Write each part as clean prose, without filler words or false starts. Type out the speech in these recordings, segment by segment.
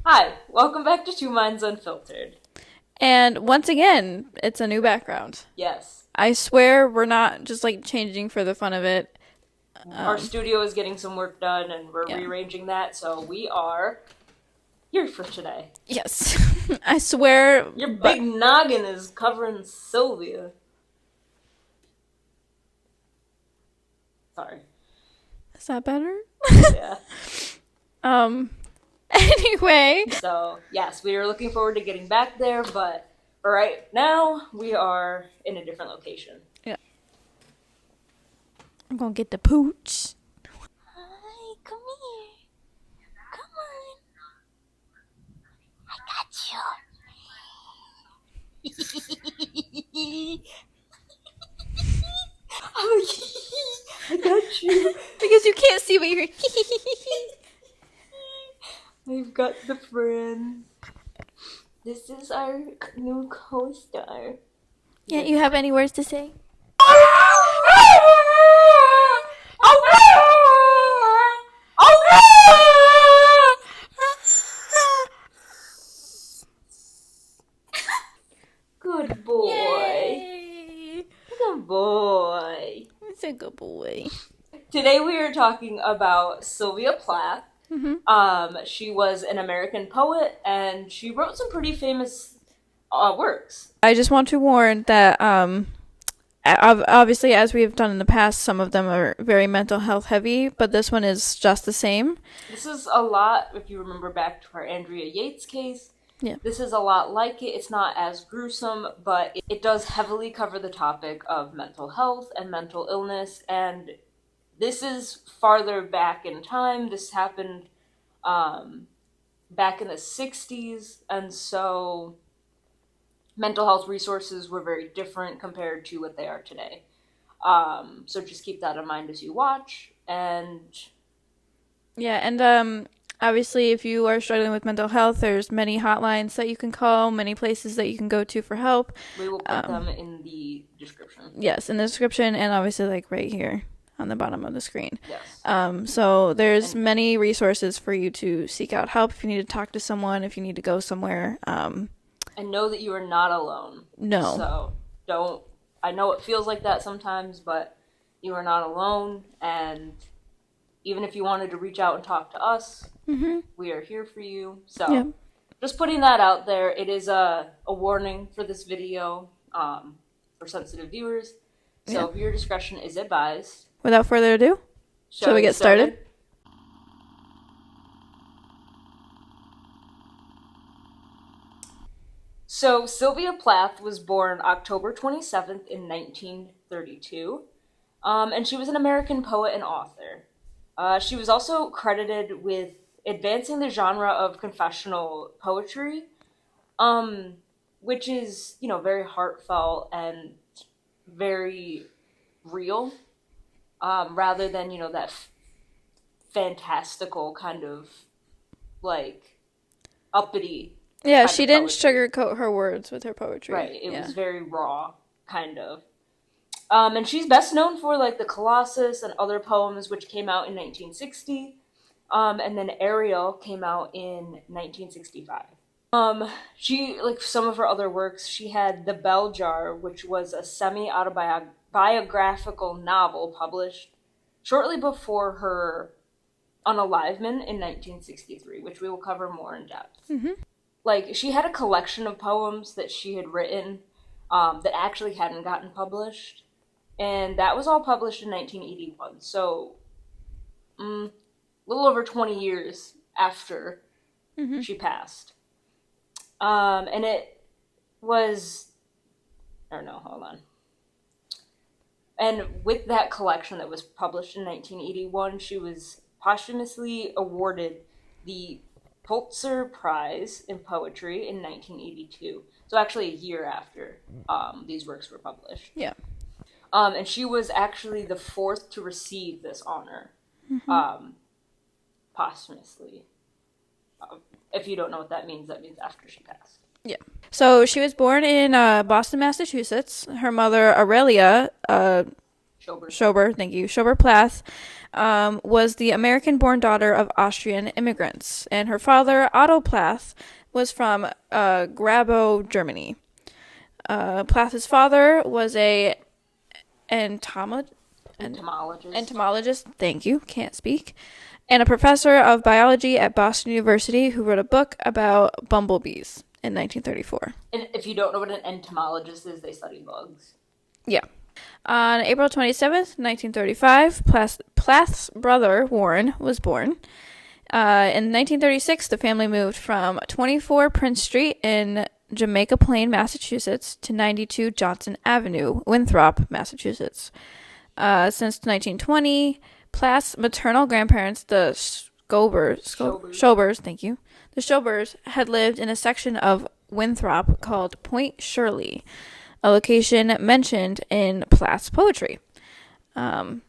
Hi, welcome back to Two Minds Unfiltered. And once again, it's a new background. Yes, I swear we're not just changing for the fun of it. our Um, studio is getting some work done and we're yeah. rearranging that, so we are here for today. Yes. I swear, Your but big noggin is covering Sylvia. Sorry. is that better? Yeah. um anyway. So, yes, we are looking forward to getting back there, but for right now, we are in a different location. Yeah. I'm gonna get the pooch. Hi, come here. Come on. I got you. I got you. Because you can't see what you're I've got the friend. This is our new co-star. Can't you have any words to say? Good boy. Yay! Good boy. It's a good boy. Today we are talking about Sylvia Plath. Mm-hmm. She was an American poet and she wrote some pretty famous works. I just want to warn that obviously, as we've done in the past, some of them are very mental health heavy, but this one is just the same. This is a lot, if you remember back to our Andrea Yates case, Yeah. this is a lot like it. It's not as gruesome, but it does heavily cover the topic of mental health and mental illness, and this is farther back in time. This happened back in the 60s, and so mental health resources were very different compared to what they are today. So just keep that in mind as you watch, and Yeah, and obviously, if you are struggling with mental health, there's many hotlines that you can call, many places that you can go to for help. we will put them in the description. Yes, in the description, and obviously, right here on the bottom of the screen. Yes. So there's many resources for you to seek out help if you need to talk to someone, if you need to go somewhere. And know that you are not alone. No. So don't. I know it feels like that sometimes, but you are not alone. And even if you wanted to reach out and talk to us, we are here for you. So Yeah. just putting that out there. It is a warning for this video for sensitive viewers. So viewer discretion is advised. Without further ado, shall we get started? So, Sylvia Plath was born October 27th in 1932, and she was an American poet and author. She was also credited with advancing the genre of confessional poetry, which is, very heartfelt and very real, rather than, that fantastical kind of, like, uppity Yeah, kind she of didn't poetry. sugarcoat her words with her poetry. Right. It Yeah. was very raw, kind of. And she's best known for like the Colossus and other poems, which came out in 1960. And then Ariel came out in 1965. She like some of her other works. She had The Bell Jar, which was a semi-autobiographical novel published shortly before her unalivement in 1963, which we will cover more in depth. Like she had a collection of poems that she had written that actually hadn't gotten published, and that was all published in 1981. So, a little over 20 years after she passed. And it was, I don't know, hold on. And with that collection that was published in 1981, she was posthumously awarded the Pulitzer Prize in Poetry in 1982. So actually a year after these works were published. Yeah. And she was actually the fourth to receive this honor posthumously. If you don't know what that means after she passed. Yeah. So she was born in Boston, Massachusetts. Her mother, Aurelia, Schober, thank you. Schober Plath was the American-born daughter of Austrian immigrants, and her father, Otto Plath, was from Grabow, Germany. Plath's father was a entomologist, thank you, can't speak, and a professor of biology at Boston University who wrote a book about bumblebees in 1934. And if you don't know what an entomologist is, they study bugs. Yeah. On April 27th, 1935, Plath's brother, Warren, was born. In 1936, the family moved from 24 Prince Street in Jamaica Plain, Massachusetts, to 92 Johnson Avenue, Winthrop, Massachusetts. Since 1920, Plath's maternal grandparents, the Schobers, thank you. The Schobers had lived in a section of Winthrop called Point Shirley, a location mentioned in Plath's poetry. Because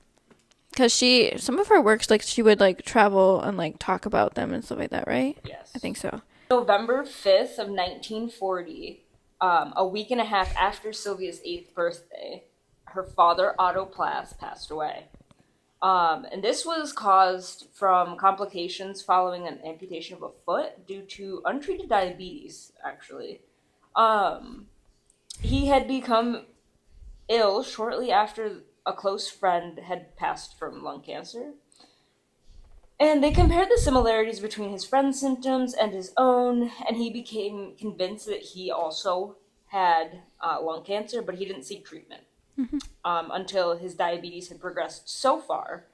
some of her works, like, she would, like, travel and, like, talk about them and stuff like that, right? Yes. I think so. November 5th of 1940, a week and a half after Sylvia's 8th birthday, her father, Otto Plath, passed away. And this was caused from complications following an amputation of a foot due to untreated diabetes, actually. He had become ill shortly after a close friend had passed from lung cancer. And they compared the similarities between his friend's symptoms and his own, and he became convinced that he also had lung cancer, but he didn't seek treatment until his diabetes had progressed so far.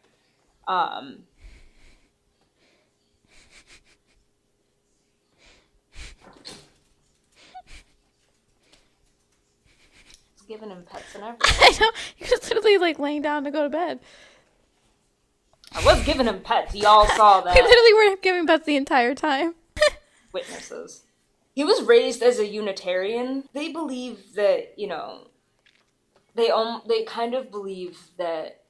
It's giving him pets and everything. I know. He was literally, like, laying down to go to bed. I was giving him pets. Y'all saw that. We literally were giving pets the entire time. Witnesses. He was raised as a Unitarian. They believe that, they kind of believe that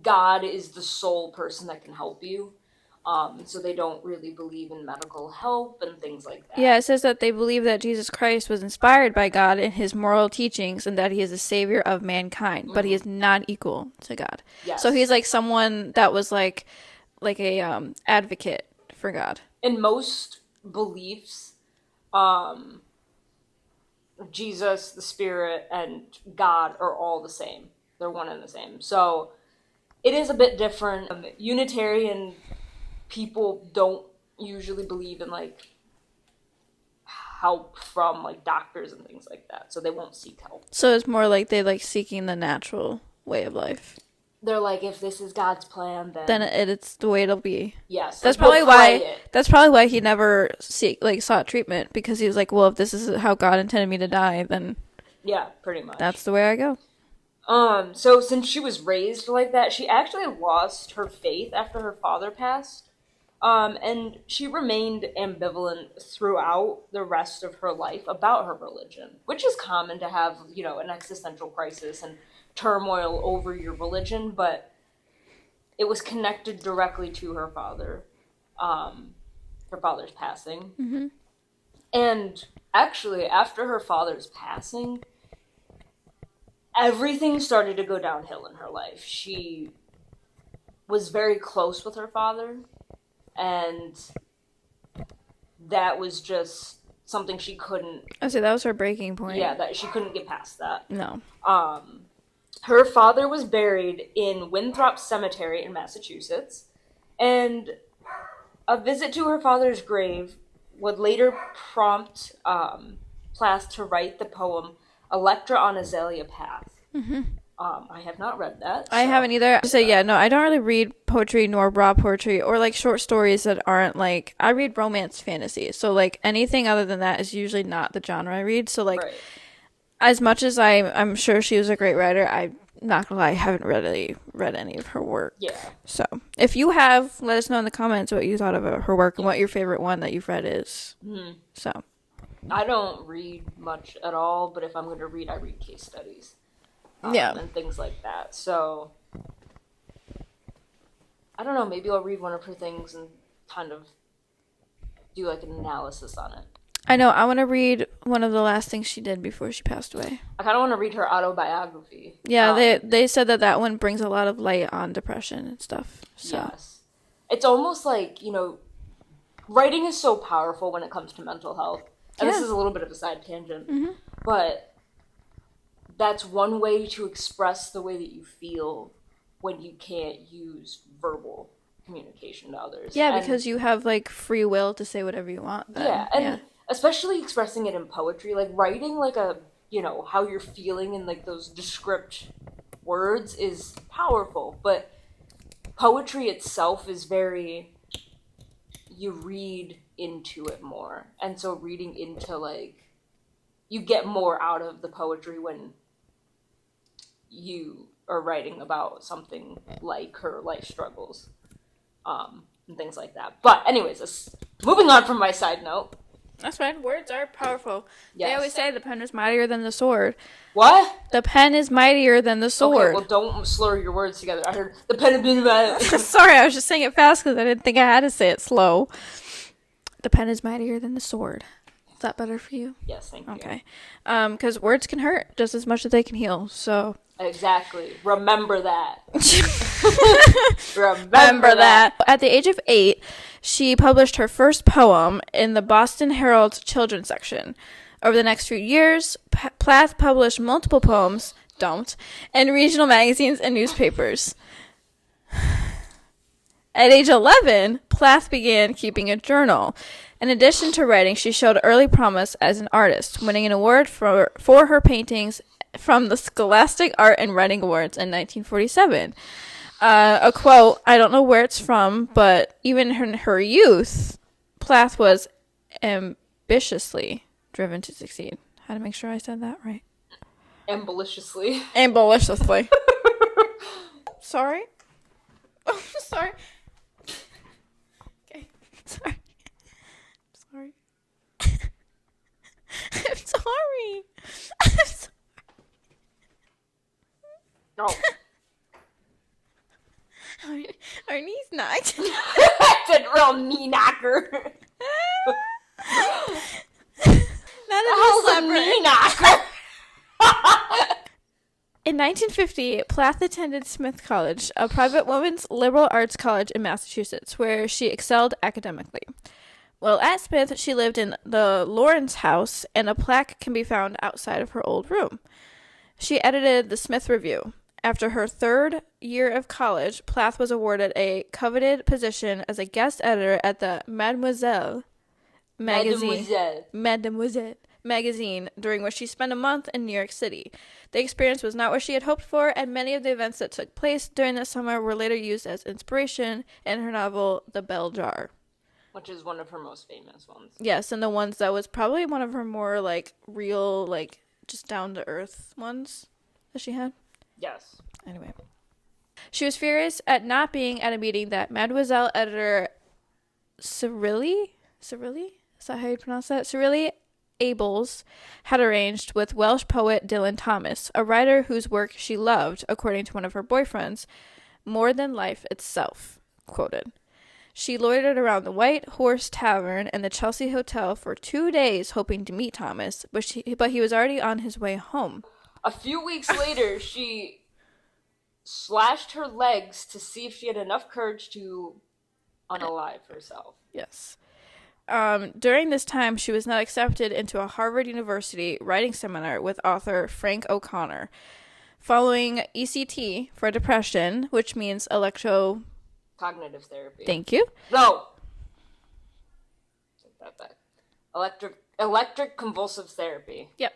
God is the sole person that can help you. So they don't really believe in medical help and things like that. Yeah, it says that they believe that Jesus Christ was inspired by God in his moral teachings and that he is the savior of mankind, but he is not equal to God. Yes. So he's like someone that was like a advocate for God. In most beliefs, Jesus, the Spirit, and God are all the same. They're one and the same. So it is a bit different. Unitarian people don't usually believe in, like, help from, like, doctors and things like that. So they won't seek help. So it's more like they like seeking the natural way of life. They're like, if this is God's plan, then it's the way it'll be. Yes. That's probably why he never sought treatment, because he was like, well, if this is how God intended me to die, then yeah, pretty much. That's the way I go. So since she was raised like that, she actually lost her faith after her father passed. And she remained ambivalent throughout the rest of her life about her religion, which is common to have, an existential crisis and turmoil over your religion, but it was connected directly to her father, her father's passing. Mm-hmm. And actually, after her father's passing, everything started to go downhill in her life. She was very close with her father, and that was just something she couldn't... I say that was her breaking point. Yeah, that she couldn't get past that. No. Her father was buried in Winthrop Cemetery in Massachusetts, and a visit to her father's grave would later prompt Plath to write the poem Electra on Azalea Path. Mm-hmm. I have not read that. I haven't either. I don't really read poetry nor raw poetry or like short stories that aren't like, I read romance fantasy. So like anything other than that is usually not the genre I read. So like, as much as I'm sure she was a great writer, I'm not gonna lie, I haven't really read any of her work. Yeah. So if you have, let us know in the comments what you thought about her work and what your favorite one that you've read is. Mm-hmm. So. I don't read much at all, but if I'm going to read, I read case studies. And things like that. So, I don't know, maybe I'll read one of her things and kind of do like an analysis on it. I know, I want to read one of the last things she did before she passed away. I kind of want to read her autobiography. Yeah, they said that one brings a lot of light on depression and stuff. So. Yes. It's almost like, you know, writing is so powerful when it comes to mental health. And this is a little bit of a side tangent. Mm-hmm. But that's one way to express the way that you feel when you can't use verbal communication to others. Yeah, because you have, like, free will to say whatever you want. Then. Yeah, and especially expressing it in poetry, like, writing, like, you know, how you're feeling in, like, those descript words is powerful. But poetry itself is very... you read into it more. And so reading into, like... you get more out of the poetry when you are writing about something like her life struggles, and things like that. But anyways, moving on from my side note. That's fine. Words are powerful. Yes. They always say the pen is mightier than the sword. What? The pen is mightier than the sword. Okay, well, don't slur your words together. I heard the pen is mightier. Sorry, I was just saying it fast because I didn't think I had to say it slow. The pen is mightier than the sword. Is that better for you? Yes, thank you. Okay. Because words can hurt just as much as they can heal, so... Exactly. Remember that. Remember that. At the age of 8, she published her first poem in the Boston Herald's children's section. Over the next few years, Plath published multiple poems, in regional magazines and newspapers. At age 11, Plath began keeping a journal. In addition to writing, she showed early promise as an artist, winning an award for her paintings from the Scholastic Art and Writing Awards in 1947. A quote, I don't know where it's from, but even in her youth, Plath was ambitiously driven to succeed. How to make sure I said that right? Ambitiously. Sorry? Oh, sorry. Okay. Sorry. I'm sorry. No. Our knees knocked. That's a real knee knocker. That is a knee knocker. In 1950, Plath attended Smith College, a private women's liberal arts college in Massachusetts, where she excelled academically. While at Smith, she lived in the Lawrence House, and a plaque can be found outside of her old room. She edited the Smith Review. After her third year of college, Plath was awarded a coveted position as a guest editor at the Mademoiselle magazine, during which she spent a month in New York City. The experience was not what she had hoped for, and many of the events that took place during the summer were later used as inspiration in her novel, The Bell Jar. Which is one of her most famous ones. Yes, and the ones that was probably one of her more, like, real, like, just down-to-earth ones that she had. Yes. Anyway. She was furious at not being at a meeting that Mademoiselle editor Cyrilli? Is that how you pronounce that? Cyrilli Abels had arranged with Welsh poet Dylan Thomas, a writer whose work she loved, according to one of her boyfriends, more than life itself, quoted. She loitered around the White Horse Tavern and the Chelsea Hotel for 2 days hoping to meet Thomas, but he was already on his way home. A few weeks later, she slashed her legs to see if she had enough courage to unalive herself. Yes. During this time, she was not accepted into a Harvard University writing seminar with author Frank O'Connor. Following ECT for depression, which means cognitive therapy. Thank you. No! Take that back. Electric convulsive therapy. Yep.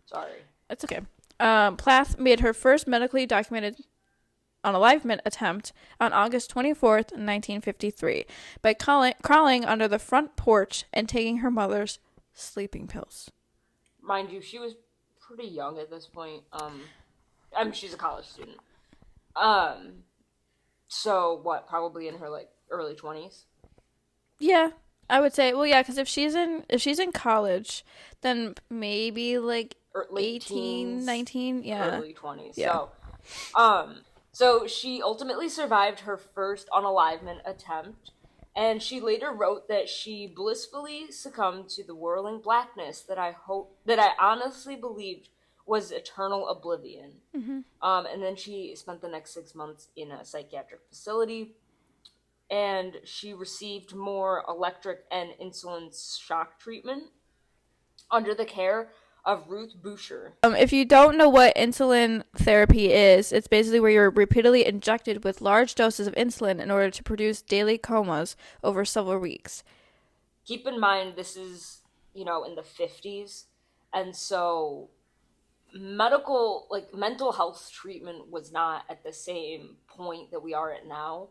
Sorry. It's okay. Plath made her first medically documented unalivement attempt on August 24th, 1953, by crawling under the front porch and taking her mother's sleeping pills. Mind you, she was pretty young at this point. She's a college student. So what? Probably in her early 20s. Yeah, I would say. Well, yeah, because if she's in college, then maybe late 18, teens, 19, yeah, early 20s. Yeah. So she ultimately survived her first unalivement attempt, And she later wrote that she blissfully succumbed to the whirling blackness that I honestly believed was eternal oblivion. And then she spent the next 6 months in a psychiatric facility, and she received more electric and insulin shock treatment under the care of Ruth Boucher. If you don't know what insulin therapy is, it's basically where you're repeatedly injected with large doses of insulin in order to produce daily comas over several weeks. Keep in mind, this is, in the 50s, and so mental health treatment was not at the same point that we are at now.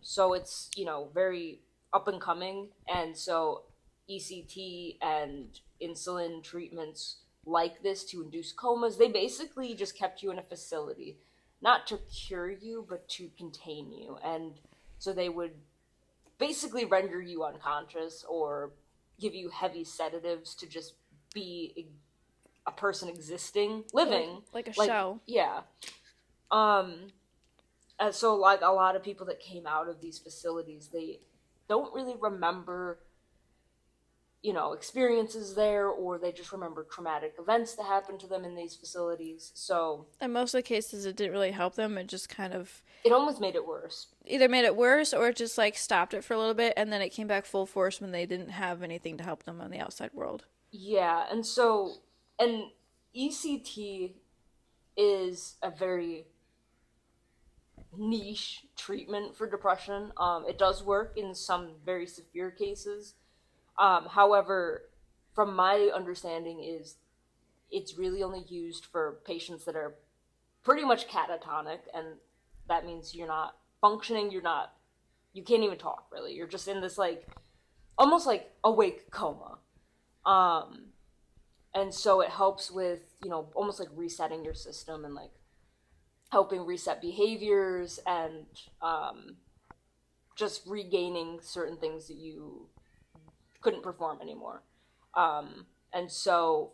So it's, very up and coming, and so ECT and insulin treatments like this to induce comas, they basically just kept you in a facility, not to cure you, but to contain you. And so they would basically render you unconscious or give you heavy sedatives to just be a person existing, living. Like a show. Yeah. And so, like, a lot of people that came out of these facilities, they don't really remember experiences there, or they just remember traumatic events that happened to them in these facilities. So, in most of the cases, it didn't really help them. It just kind of... it almost made it worse. Either made it worse, or it just, like, stopped it for a little bit, and then it came back full force when they didn't have anything to help them on the outside world. Yeah, and so... And ECT is a very niche treatment for depression. It does work in some very severe cases. However, from my understanding, is it's really only used for patients that are pretty much catatonic, and that means you're not functioning, you can't even talk, really. You're just in this, like, almost like awake coma. And so it helps with, almost like resetting your system and, like, helping reset behaviors and just regaining certain things that you couldn't perform anymore. And so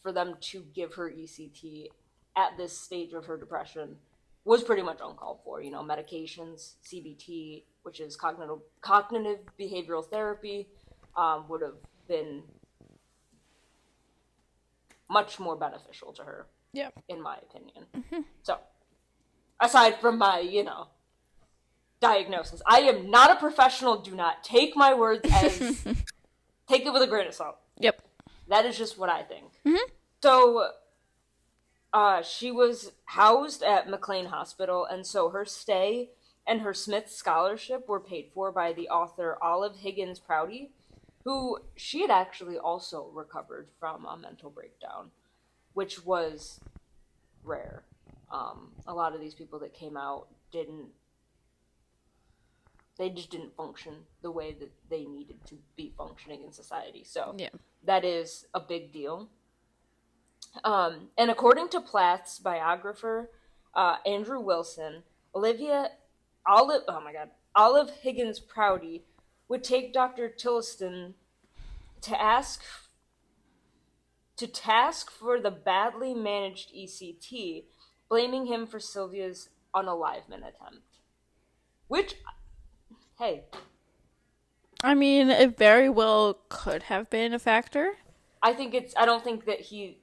for them to give her ECT at this stage of her depression was pretty much uncalled for. Medications, CBT, which is cognitive behavioral therapy, would have been much more beneficial to her, in my opinion. So, aside from my, diagnosis, I am not a professional. Do not take my words as... take it with a grain of salt. Yep. That is just what I think. So, she was housed at McLean Hospital, and so her stay and her Smith Scholarship were paid for by the author Olive Higgins Prouty, who she had actually also recovered from a mental breakdown, which was rare. A lot of these people that came out they just didn't function the way that they needed to be functioning in society. So that is a big deal. And according to Plath's biographer, Andrew Wilson, Olive Higgins Prouty would take Dr. Tilliston to task for the badly managed ECT, blaming him for Sylvia's unalivement attempt. Which, hey. I mean, it very well could have been a factor. I don't think that he,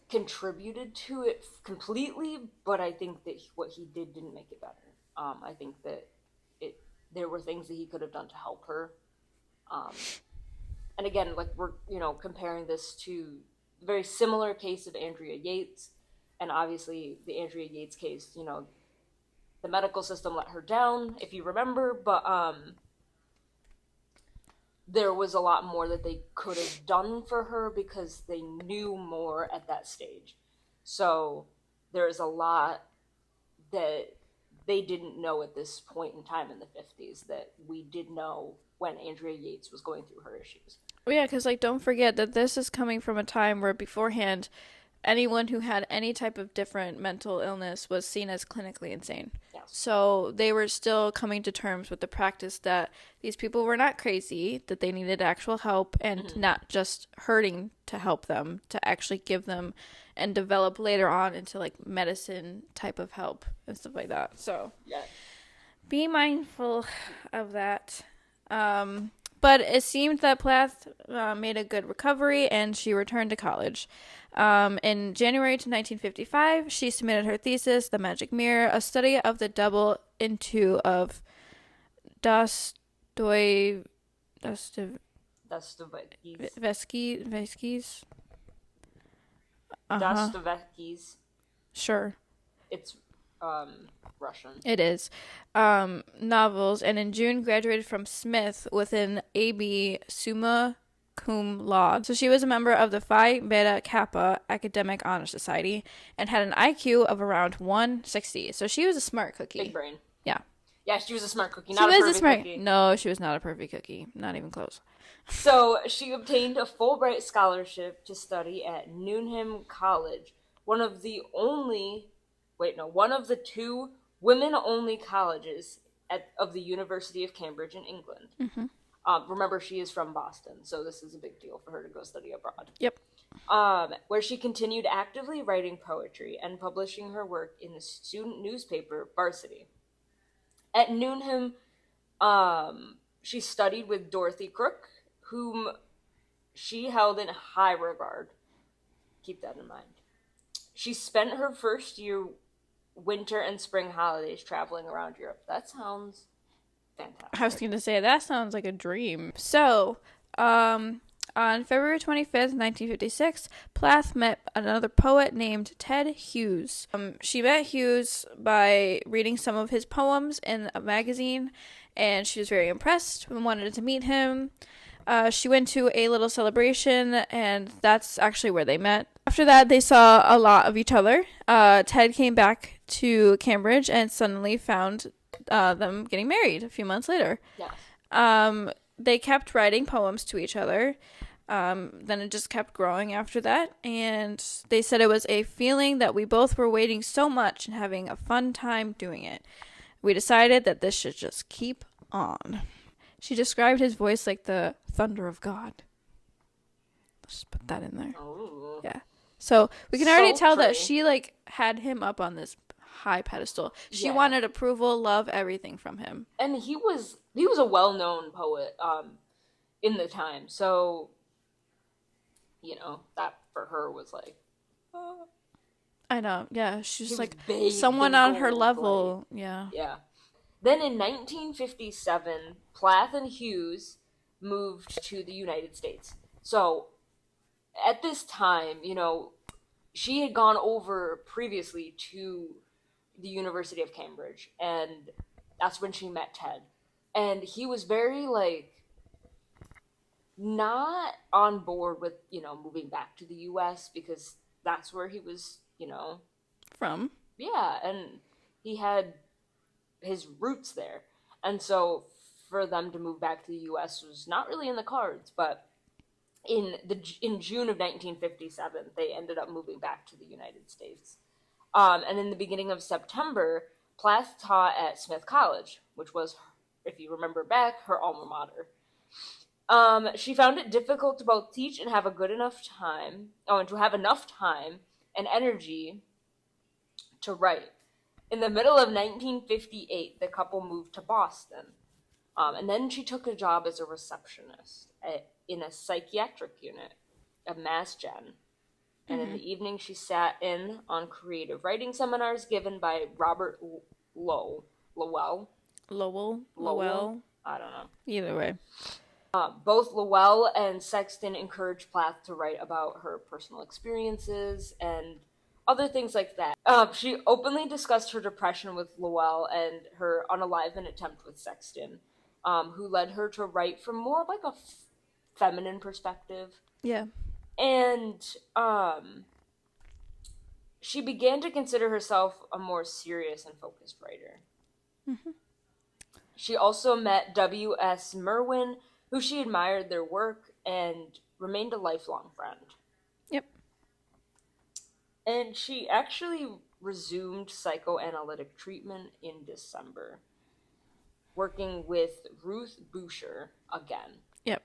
contributed to it completely, but I think that what he didn't make it better. I think that there were things that he could have done to help her. And again, like, we're, comparing this to a very similar case of Andrea Yates, and obviously the Andrea Yates case, the medical system let her down, if you remember, but there was a lot more that they could have done for her because they knew more at that stage. So there's a lot that they didn't know at this point in time in the 50s that we did know when Andrea Yates was going through her issues. Well, yeah, because, like, don't forget that this is coming from a time where beforehand anyone who had any type of different mental illness was seen as clinically insane. Yes. So they were still coming to terms with the practice that these people were not crazy, that they needed actual help, and not just hurting to help them, to actually give them and develop later on into like medicine type of help and stuff like that. So be mindful of that. But it seemed that Plath made a good recovery, and she returned to college. In January to 1955, she submitted her thesis, The Magic Mirror, a study of the double into of Dostoevsky's. Dostoevsky's. Sure. It's Russian. It is. Novels, and in June graduated from Smith with an AB summa cum laude. So she was a member of the Phi Beta Kappa Academic Honor Society and had an IQ of around 160. So she was a smart cookie. Big brain. Yeah. Yeah, she was a smart cookie, not a perfect cookie. No, she was not a perfect cookie. Not even close. So she obtained a Fulbright scholarship to study at Newnham College, one of the two women-only colleges of the University of Cambridge in England. Remember, she is from Boston, so this is a big deal for her to go study abroad. Yep. Where she continued actively writing poetry and publishing her work in the student newspaper Varsity. At Newnham, she studied with Dorothy Crook, whom she held in high regard. Keep that in mind. She spent her first year winter and spring holidays traveling around Europe. That sounds fantastic. I was going to say, that sounds like a dream. So, on February 25th, 1956, Plath met another poet named Ted Hughes. She met Hughes by reading some of his poems in a magazine, and she was very impressed and wanted to meet him. She went to a little celebration, and that's actually where they met. After that, they saw a lot of each other. Ted came back to Cambridge and suddenly found them getting married a few months later. Yes. They kept writing poems to each other. Then it just kept growing after that. And they said it was a feeling that we both were waiting so much and having a fun time doing it. We decided that this should just keep on. She described his voice like the thunder of God. Let's just put that in there. Oh. Yeah. So we can already tell that she like had him up on this high pedestal. She wanted approval, love, everything from him. And he was a well-known poet in the time. So, that for her was like, I know. Yeah, she's like big someone on her level. Like, yeah. Yeah. Then in 1957, Plath and Hughes moved to the United States. So at this time, she had gone over previously to the University of Cambridge, and that's when she met Ted. And he was very, not on board with, moving back to the U.S. because that's where he was, from. Yeah, and he had his roots there. And so for them to move back to the U.S. was not really in the cards, but in June of 1957, they ended up moving back to the United States. And in the beginning of September, Plath taught at Smith College, which was, if you remember back, her alma mater. She found it difficult to both teach and have enough time and energy to write. In the middle of 1958, the couple moved to Boston. And then she took a job as a receptionist in a psychiatric unit at Mass Gen. And in the evening, she sat in on creative writing seminars given by Robert Lowell. I don't know. Either way. Both Lowell and Sexton encouraged Plath to write about her personal experiences and other things like that. She openly discussed her depression with Lowell and her unalivement attempt with Sexton, who led her to write from more of like a feminine perspective. Yeah. And she began to consider herself a more serious and focused writer. Mm-hmm. She also met W.S. Merwin, who she admired their work and remained a lifelong friend. Yep. And she actually resumed psychoanalytic treatment in December, working with Ruth Boucher again. Yep.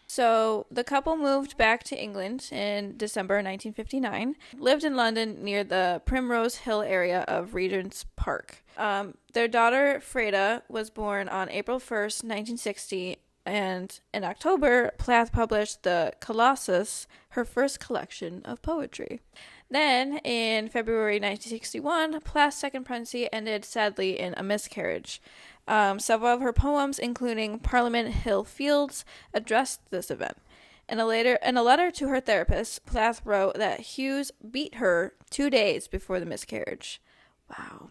So the couple moved back to England in December 1959, lived in London near the Primrose Hill area of Regent's Park. Their daughter, Freda, was born on April 1st, 1960, and in October, Plath published the Colossus, her first collection of poetry. Then, in February 1961, Plath's second pregnancy ended sadly in a miscarriage. Several of her poems, including Parliament Hill Fields, addressed this event. In a letter to her therapist, Plath wrote that Hughes beat her 2 days before the miscarriage. Wow.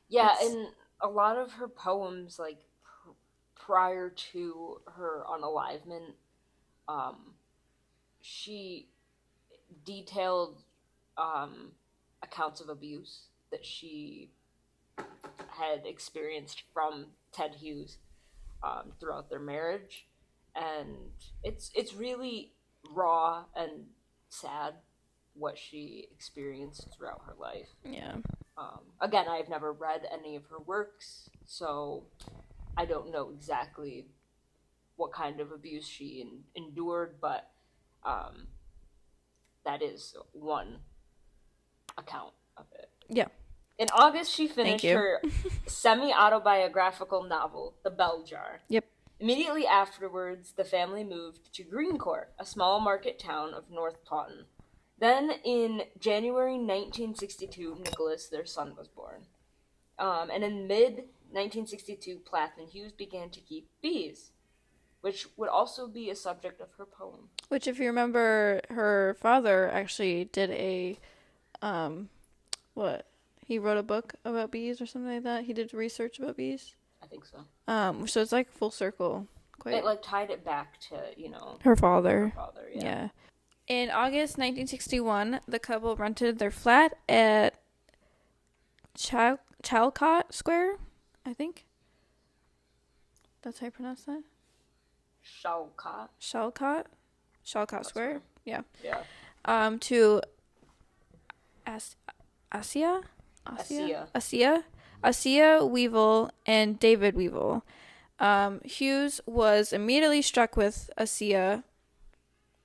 Yeah, and a lot of her poems, like prior to her unalivement, she detailed accounts of abuse that she had experienced from Ted Hughes throughout their marriage, and it's really raw and sad what she experienced throughout her life. Yeah. Again, I've never read any of her works, so I don't know exactly what kind of abuse she endured, but that is one account of it. Yeah. In August, she finished her semi-autobiographical novel, The Bell Jar. Yep. Immediately afterwards, the family moved to Greencourt, a small market town of North Taunton. Then, in January 1962, Nicholas, their son, was born. And in mid-1962, Plath and Hughes began to keep bees, which would also be a subject of her poem. Which, if you remember, her father actually did a, he wrote a book about bees or something like that. He did research about bees. I think so. So it's like full circle. It like tied it back to, her father. Yeah. In August 1961, the couple rented their flat at Chalcott Square, I think. That's how you pronounce that? Chalcott Square. Yeah. Yeah. To Asia Weevil and David Weevil. Hughes was immediately struck with Asia.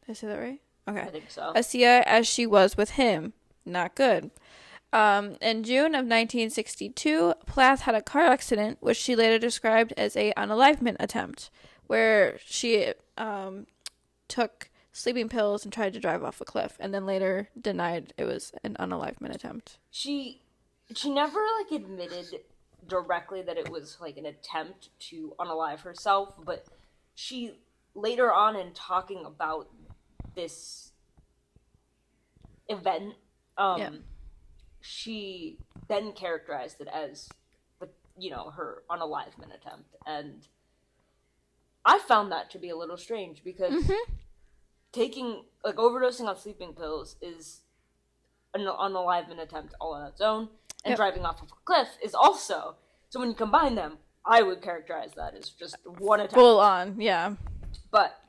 Did I say that right? Okay. I think so. Asia as she was with him. Not good. In June of 1962, Plath had a car accident, which she later described as a unalivement attempt, where she took sleeping pills and tried to drive off a cliff, and then later denied it was an unalivement attempt. She never admitted directly that it was an attempt to unalive herself, but she later on, in talking about this event, she then characterized it as her unalivement attempt, and I found that to be a little strange because taking overdosing on sleeping pills is an unalivement attempt all on its own, and driving off of a cliff is also. So when you combine them, I would characterize that as just one attempt. Full on, yeah. But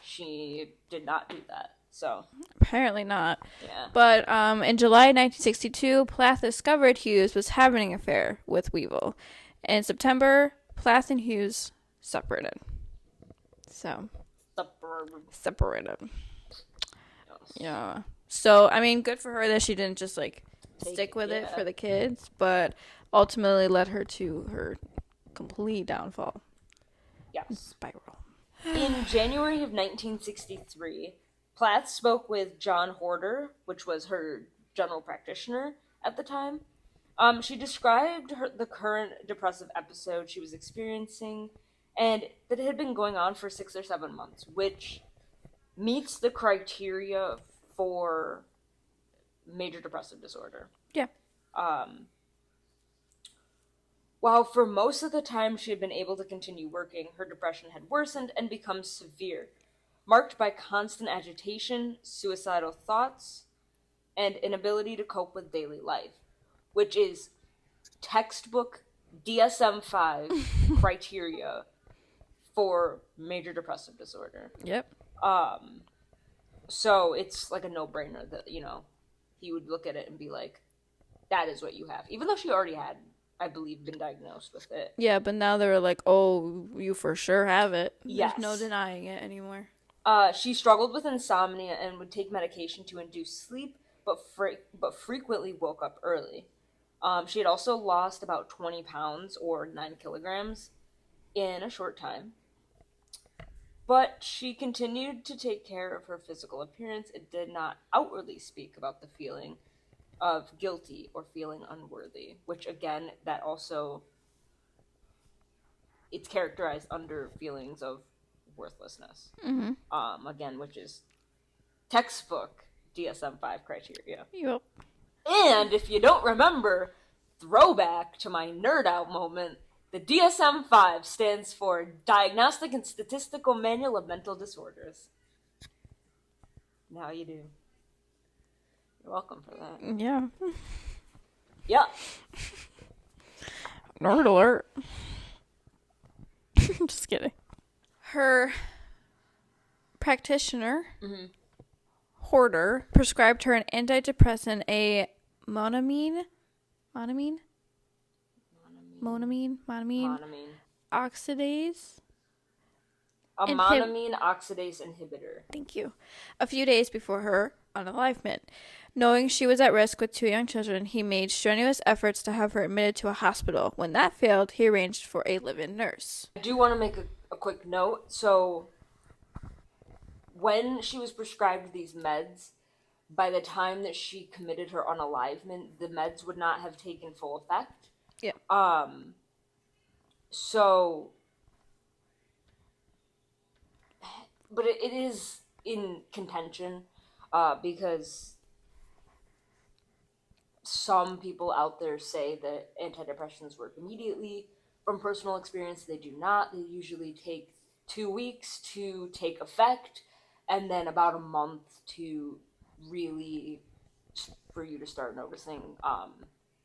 she did not do that, so. Apparently not. Yeah. But in July 1962, Plath discovered Hughes was having an affair with Weevil. In September, Plath and Hughes separated. So. Separated. Yes. Yeah. So, I mean, good for her that she didn't just, stick with it for the kids, but ultimately led her to her complete downfall. Yes. Spiral. In January of 1963, Plath spoke with John Horder, which was her general practitioner at the time. She described the current depressive episode she was experiencing, and that it had been going on for 6 or 7 months, which meets the criteria for major depressive disorder. Yeah. While for most of the time she had been able to continue working, her depression had worsened and become severe, marked by constant agitation, suicidal thoughts, and inability to cope with daily life, which is textbook DSM-5 criteria for major depressive disorder. Yep. So it's a no-brainer that, he he would look at it and be like, that is what you have. Even though she already had, I believe, been diagnosed with it. Yeah, but now they're like, oh, you for sure have it. Yes. There's no denying it anymore. She struggled with insomnia and would take medication to induce sleep, but frequently woke up early. She had also lost about 20 pounds or 9 kilograms in a short time. But she continued to take care of her physical appearance and did not outwardly speak about the feeling of guilty or feeling unworthy, which again, that also, it's characterized under feelings of worthlessness. Again, which is textbook DSM-5 criteria. Yep. And if you don't remember, throwback to my nerd out moment, the DSM-5 stands for Diagnostic and Statistical Manual of Mental Disorders. Now you do. You're welcome for that. Yeah. Yeah. Nerd alert. Just kidding. Her practitioner, Hoarder, prescribed her an antidepressant, a monoamine oxidase. A monoamine oxidase inhibitor. Thank you. A few days before her unalivement. Knowing she was at risk with 2 young children, he made strenuous efforts to have her admitted to a hospital. When that failed, he arranged for a live-in nurse. I do want to make a quick note. So, when she was prescribed these meds, by the time that she committed her unalivement, the meds would not have taken full effect. Yeah. So, but it is in contention, because some people out there say that antidepressants work immediately. From personal experience, they do not. They usually take 2 weeks to take effect, and then about a month to really, for you to start noticing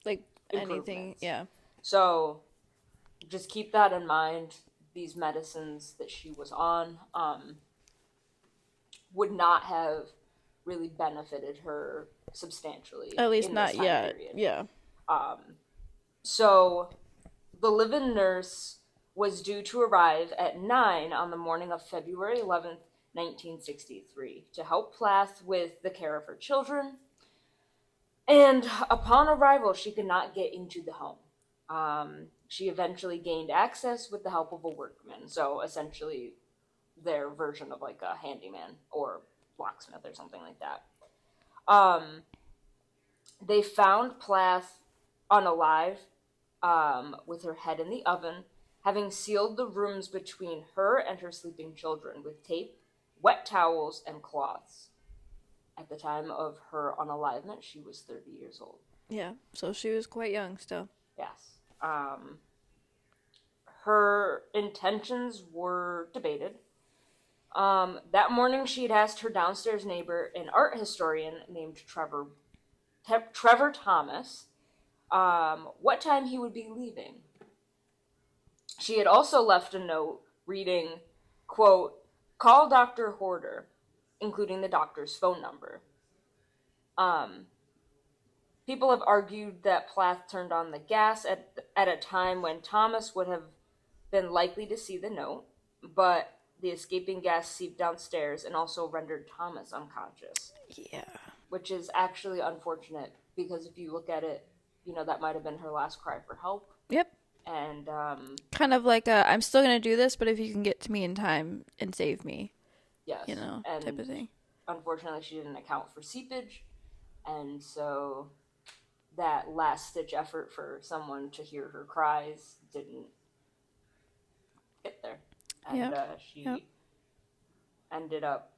like anything. Yeah. So just keep that in mind. These medicines that she was on would not have really benefited her substantially. At least not yet. Period. Yeah. So the live-in nurse was due to arrive at 9 on the morning of February 11th, 1963, to help Plath with the care of her children. And upon arrival, she could not get into the home. She eventually gained access with the help of a workman. So essentially their version of like a handyman or locksmith or something like that. They found Plath unalive, with her head in the oven, having sealed the rooms between her and her sleeping children with tape, wet towels, and cloths. At the time of her unalivement, she was 30 years old. Yeah, so she was quite young still. Yes. Her intentions were debated. That morning, she had asked her downstairs neighbor, an art historian named Trevor Thomas, what time he would be leaving. She had also left a note reading, quote, "Call Dr. Hoarder," including the doctor's phone number. People have argued that Plath turned on the gas at a time when Thomas would have been likely to see the note, but the escaping gas seeped downstairs and also rendered Thomas unconscious. Yeah. Which is actually unfortunate, because if you look at it, you know, that might have been her last cry for help. Yep. And kind of like I'm still going to do this, but if you can get to me in time and save me. Yes. You know, and type of thing. Unfortunately, she didn't account for seepage, and so that last-ditch effort for someone to hear her cries didn't get there. And she ended up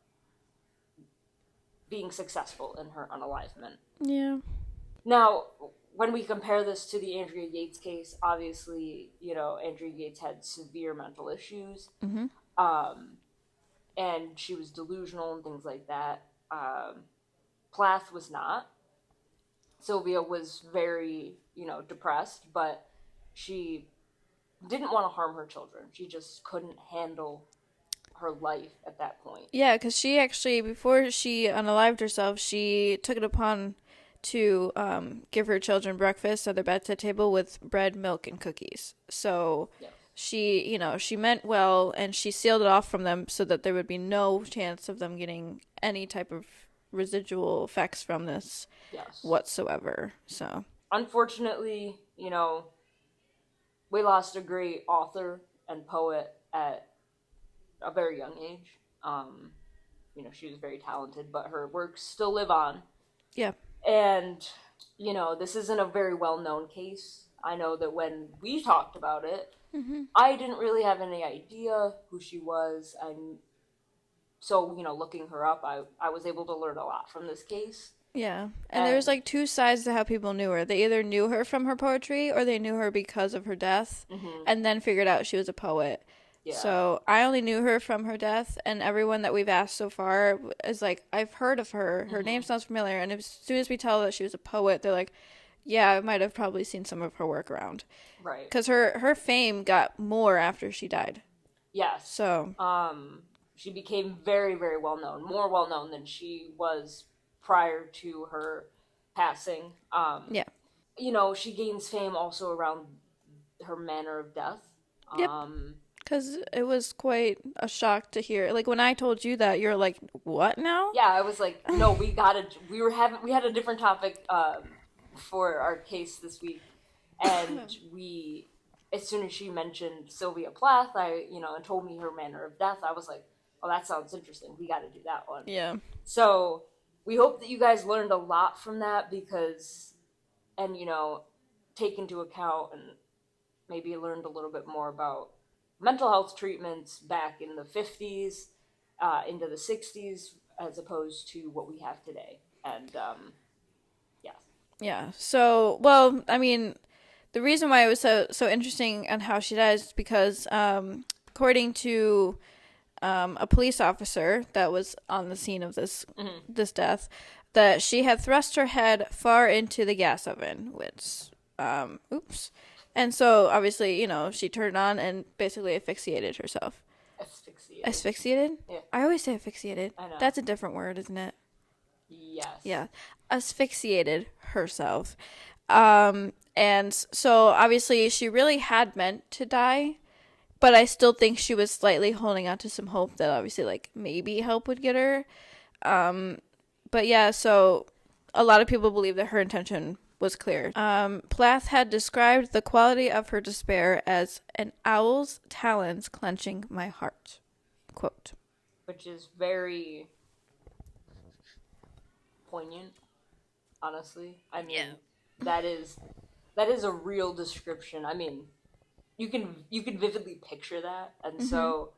being successful in her unalivement. Yeah. Now, when we compare this to the Andrea Yates case, obviously, you know, Andrea Yates had severe mental issues. Mm-hmm. And she was delusional and things like that. Plath was not. Sylvia was very, you know, depressed, but she didn't want to harm her children. She just couldn't handle her life at that point. Yeah, because she actually, before she unalived herself, she took it upon to give her children breakfast at their bedside table with bread, milk, and cookies. So she meant well, and she sealed it off from them so that there would be no chance of them getting any type of residual effects from this whatsoever. So unfortunately, we lost a great author and poet at a very young age. She was very talented, but her works still live on. Yeah. And, this isn't a very well-known case. I know that when we talked about it, I didn't really have any idea who she was. And so, looking her up, I was able to learn a lot from this case. Yeah. And there's like two sides to how people knew her. They either knew her from her poetry or they knew her because of her death and then figured out she was a poet. Yeah. So I only knew her from her death, and everyone that we've asked so far is like, I've heard of her. Her name sounds familiar. And as soon as we tell that she was a poet, they're like, yeah, I might have probably seen some of her work around. Right. Because her fame got more after she died. Yes. So. She became very, very well known. More well known than she was prior to her passing. Yeah. She gains fame also around her manner of death. Yep. Because it was quite a shock to hear. Like, when I told you that, you're like, what now? Yeah, I was like, no, we had a different topic for our case this week. And as soon as she mentioned Sylvia Plath, and told me her manner of death, I was like, oh, that sounds interesting. We got to do that one. Yeah. So we hope that you guys learned a lot from that and take into account and maybe learned a little bit more about mental health treatments back in the 50s, into the 60s, as opposed to what we have today. And, Yeah. So, well, I mean, the reason why it was so interesting on how she dies is because, according to a police officer that was on the scene of this death, that she had thrust her head far into the gas oven, which, and so obviously, she turned on and basically asphyxiated herself. Asphyxiated? Yeah. I always say asphyxiated. I know. That's a different word, isn't it? Yes. Yeah. Asphyxiated herself. And so obviously she really had meant to die. But I still think she was slightly holding on to some hope that obviously, like, maybe help would get her. But yeah, so a lot of people believe that her intention was clear. Plath had described the quality of her despair as an owl's talons clenching my heart. Quote. Which is very poignant, honestly. I mean, that is a real description. I mean, you can vividly picture that, and so,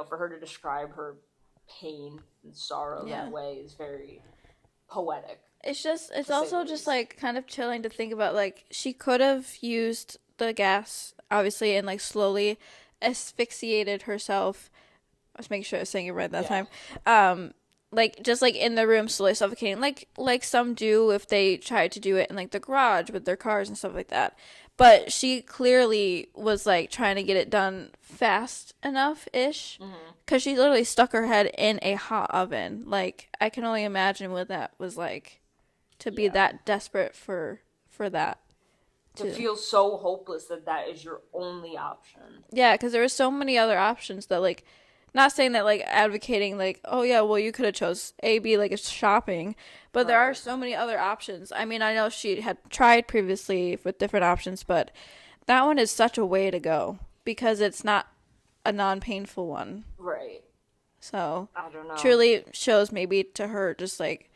for her to describe her pain and sorrow that way is very poetic. It's also just like kind of chilling to think about. Like, she could have used the gas, obviously, and like slowly asphyxiated herself. I was making sure I was saying it right that time. Like, just like in the room, slowly suffocating, like some do if they try to do it in like the garage with their cars and stuff like that. But she clearly was, like, trying to get it done fast enough-ish. Because she literally stuck her head in a hot oven. Like, I can only imagine what that was like. To be that desperate for that. To feel so hopeless that is your only option. Yeah, because there were so many other options that, like... Not saying that, like, advocating, like, oh, yeah, well, you could have chose A, B, like, it's shopping. But there are so many other options. I mean, I know she had tried previously with different options, but that one is such a way to go. Because it's not a non-painful one. Right. So, I don't know. Truly shows maybe to her just, like...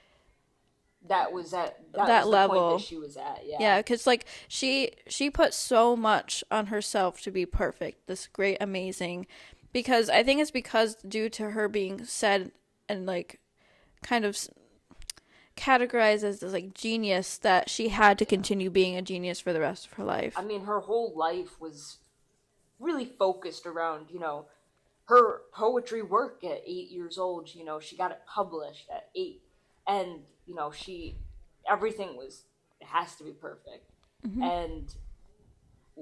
That was that was level. The point that she was at, yeah. Yeah, because, like, she put so much on herself to be perfect. This great, amazing... Because I think it's because due to her being said and, like, kind of categorized as this, like, genius that she had to continue being a genius for the rest of her life. I mean, her whole life was really focused around, her poetry work at 8 years old. She got it published at 8. And, everything it has to be perfect. And...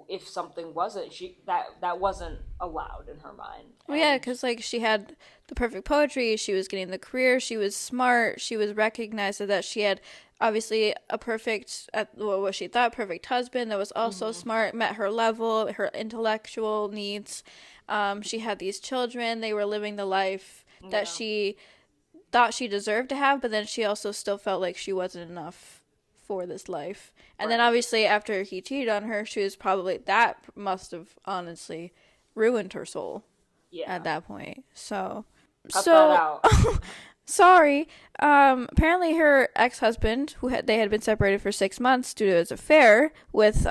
if something wasn't, that wasn't allowed in her mind. Well, yeah, because, like, she had the perfect poetry, she was getting the career, she was smart, she was recognized that she had obviously what she thought, perfect husband that was also smart, met her level, her intellectual needs. She had these children. They were living the life that she thought she deserved to have, but then she also still felt like she wasn't enough for this life. And then obviously after he cheated on her, she was probably, that must have honestly ruined her soul at that point. So Cut that out. Sorry. Apparently her ex-husband, they had been separated for 6 months due to his affair with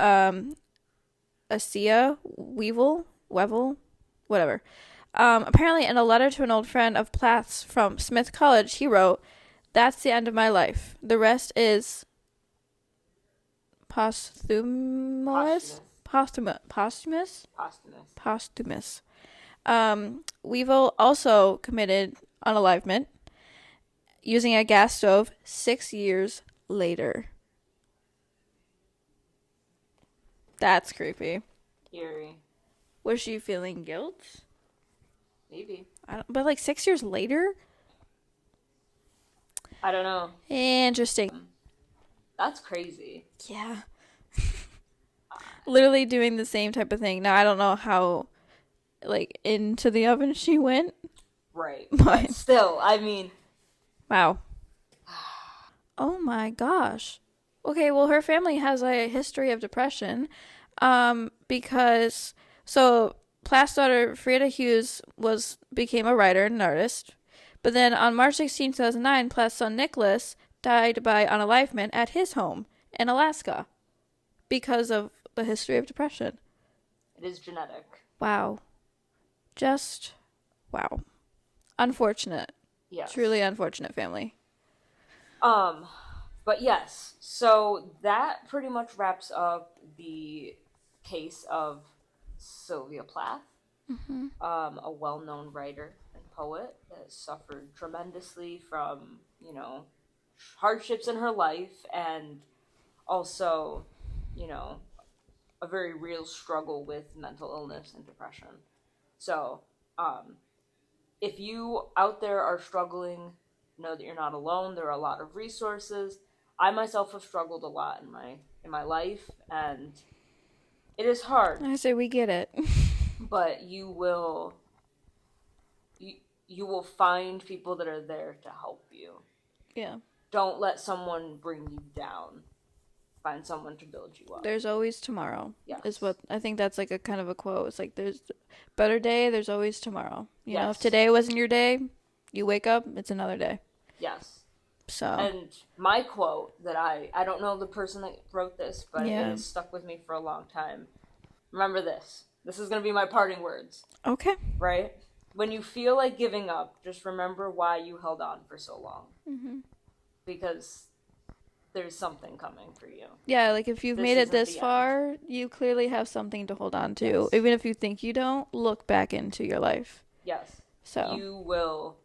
Asia Weevil, whatever. Apparently in a letter to an old friend of Plath's from Smith College, he wrote, "That's the end of my life. The rest is posthumous. Weevil also committed unalivement using a gas stove 6 years later. That's creepy. Eerie. Was she feeling guilt? Maybe. But like 6 years later? I don't know. Interesting. That's crazy. Yeah. Literally doing the same type of thing. Now, I don't know how, like, into the oven she went. Right. But still, I mean. Wow. Oh my gosh. Okay, well, her family has a history of depression. Because, so, Plath's daughter, Frieda Hughes, became a writer and an artist. But then on March 16, 2009, Plath's son Nicholas died by unalivement at his home in Alaska because of the history of depression. It is genetic. Wow. Just, wow. Unfortunate. Yes. Truly unfortunate family. But yes, so that pretty much wraps up the case of Sylvia Plath, a well-known writer and poet that suffered tremendously from, hardships in her life and also, a very real struggle with mental illness and depression. So, if you out there are struggling, know that you're not alone. There are a lot of resources. I myself have struggled a lot in my life, and it is hard. I say we get it. But you will find people that are there to help you. Yeah. Don't let someone bring you down. Find someone to build you up. There's always tomorrow. Yes. Is what I think that's like a kind of a quote. It's like there's a better day, there's always tomorrow. You know, if today wasn't your day, you wake up, it's another day. Yes. So. And my quote that I don't know the person that wrote this, but it has stuck with me for a long time. Remember this. This is going to be my parting words. Okay. Right? When you feel like giving up, just remember why you held on for so long. Mm-hmm. Because there's something coming for you. Yeah, like if you've made it this far, you clearly have something to hold on to. Yes. Even if you think you don't, look back into your life. Yes. So. You will.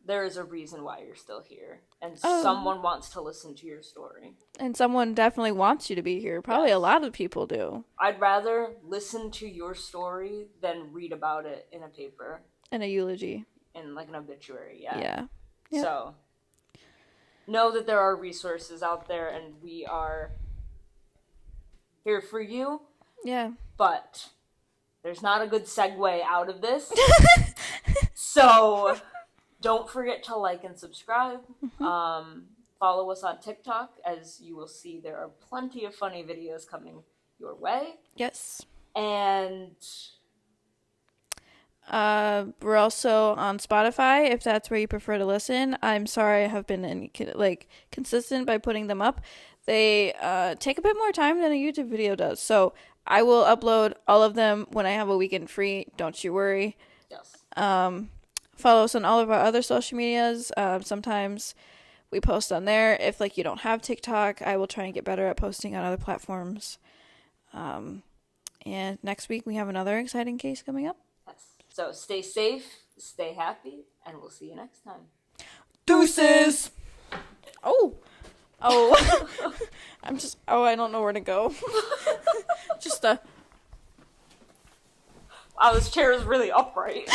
There is a reason why you're still here. And someone wants to listen to your story. And someone definitely wants you to be here. Probably a lot of people do. I'd rather listen to your story than read about it in a paper. In a eulogy. In like an obituary, yeah. Yeah. Yep. So, know that there are resources out there and we are here for you. Yeah. But there's not a good segue out of this. So, don't forget to like and subscribe. Mm-hmm. Follow us on TikTok. As you will see, there are plenty of funny videos coming your way. Yes. And we're also on Spotify, if that's where you prefer to listen. I'm sorry I have been consistent by putting them up. They take a bit more time than a YouTube video does. So I will upload all of them when I have a weekend free. Don't you worry. Yes. Follow us on all of our other social medias. Sometimes we post on there. If you don't have TikTok, I will try and get better at posting on other platforms. And next week we have another exciting case coming up. Yes. So stay safe, stay happy, and we'll see you next time. Deuces! Oh! I don't know where to go. Wow, this chair is really upright.